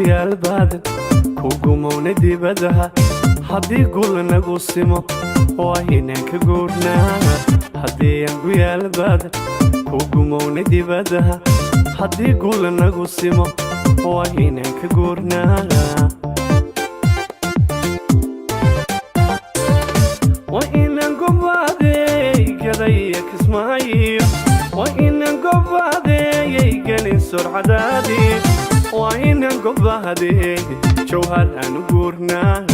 guyaal baadan ku gumowna dibadaha haddii gul nagu simo waa inaan ka guurnaa haddii aan guyaal baadan ku gumowna dibadaha haddii gul nagu simo waa inaan ka guurnaa وإن قبادي قضي كسماي وإن قبادي قلي سرعة دادي وإن قبادي جوهر أنقورنا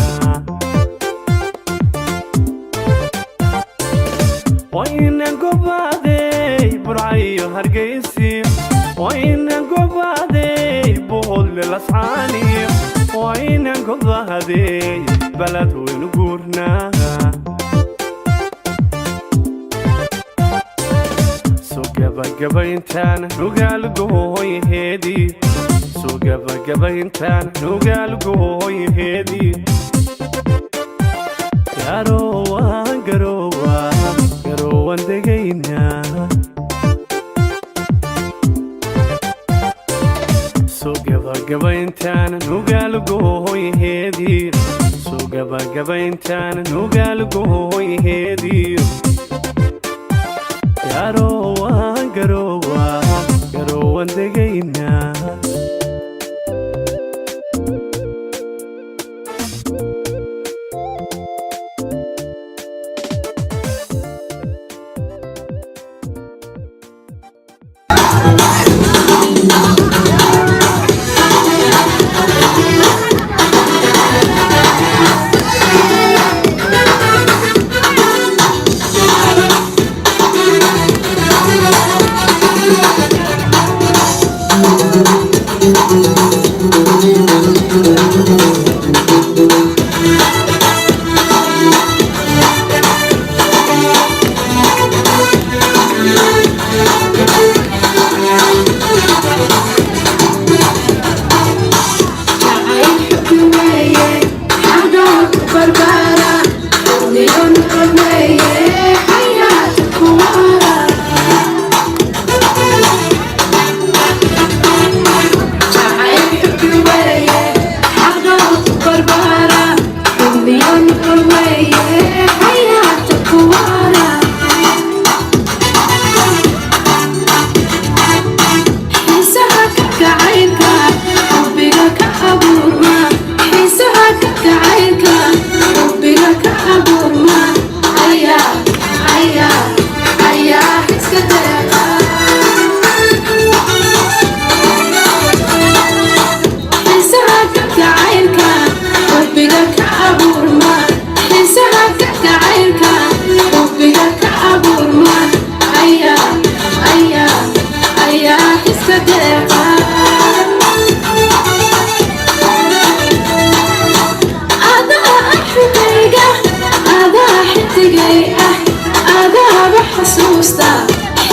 وإن قبادي برعي هرقيسي وإن قبادي بول للأصحاني وإن قبادي بلد ونقورنا gaba intaan nugaal gooy heedi soo gaba intaan nugaal gooy heedi garowan degayna soo gaba intaan nugaal gooy heedi soo gaba intaan nugaal gooy heedi garowan degayna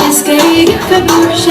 Escape the bullshit.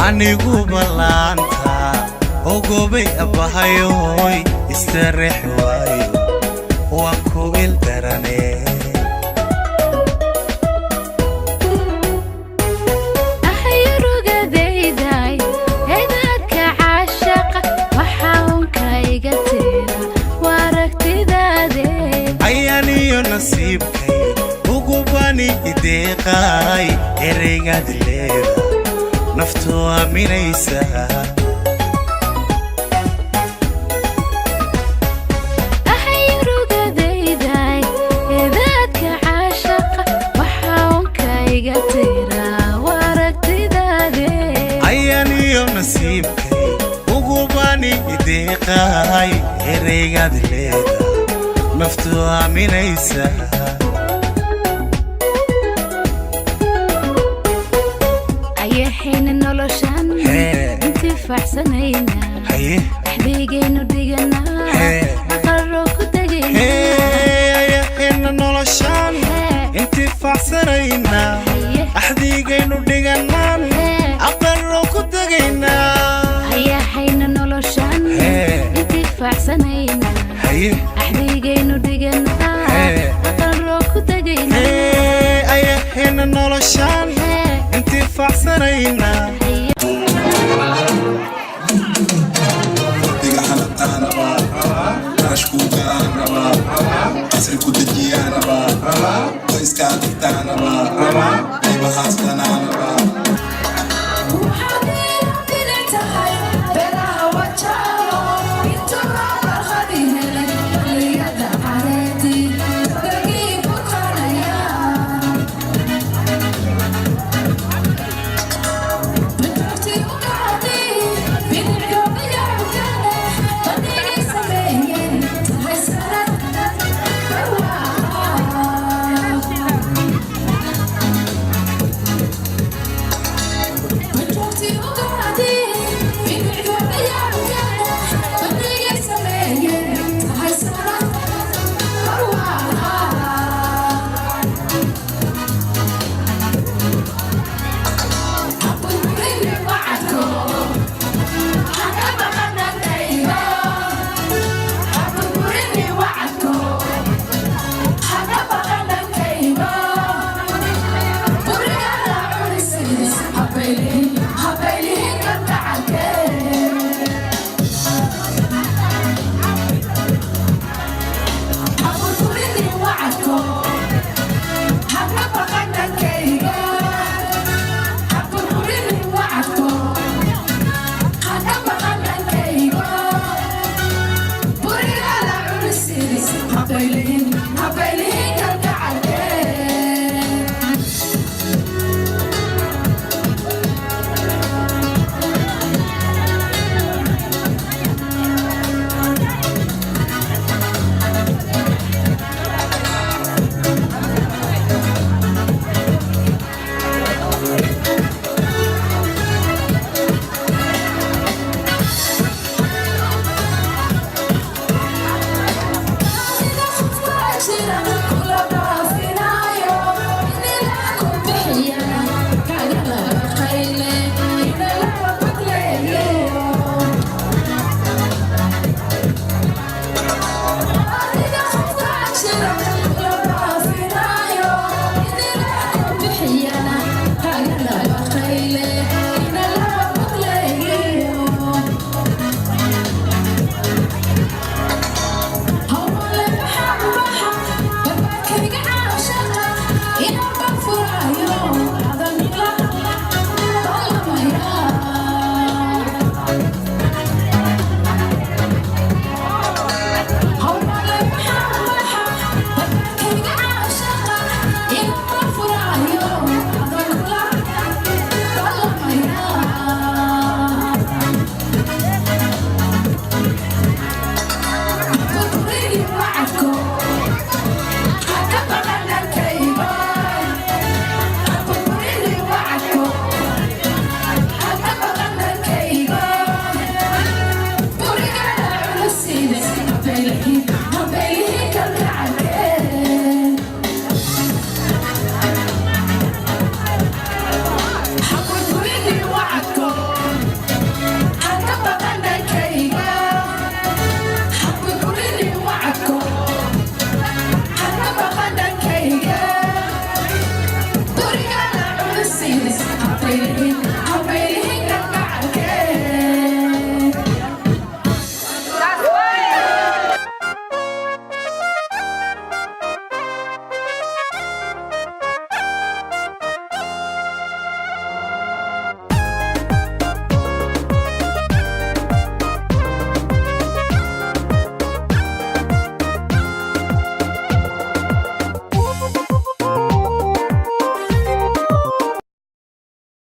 anigu balanta ogobay abahayoy istarix waayo waa ku il darane ahayrugadayday eedadka caashaqa waxaan kayga tira waragtidaade ayaniyo nasiibkay ugubani ideeqay ereygaad leeda naftu aaminaysa ahayrugadayday eedadka caashaqa waxaan kayga tira waragtidaade ayaniyo nasiibkay ugubani ideeqay ereygaad leeda naftu aaminaysa ayahayna noloshan intifaacsanayna axbeygaynu dhiganaa aqarro ku tegayna ayahayna noloshan intifaacsanayna axdigaynu dhiganaan aqarro ku tegaynaa ayahayna noloshan intifaacsanayna axbeygaynu dhiganaa aqarro ku tegayna ayahayna noloshan intifaacsanayna go.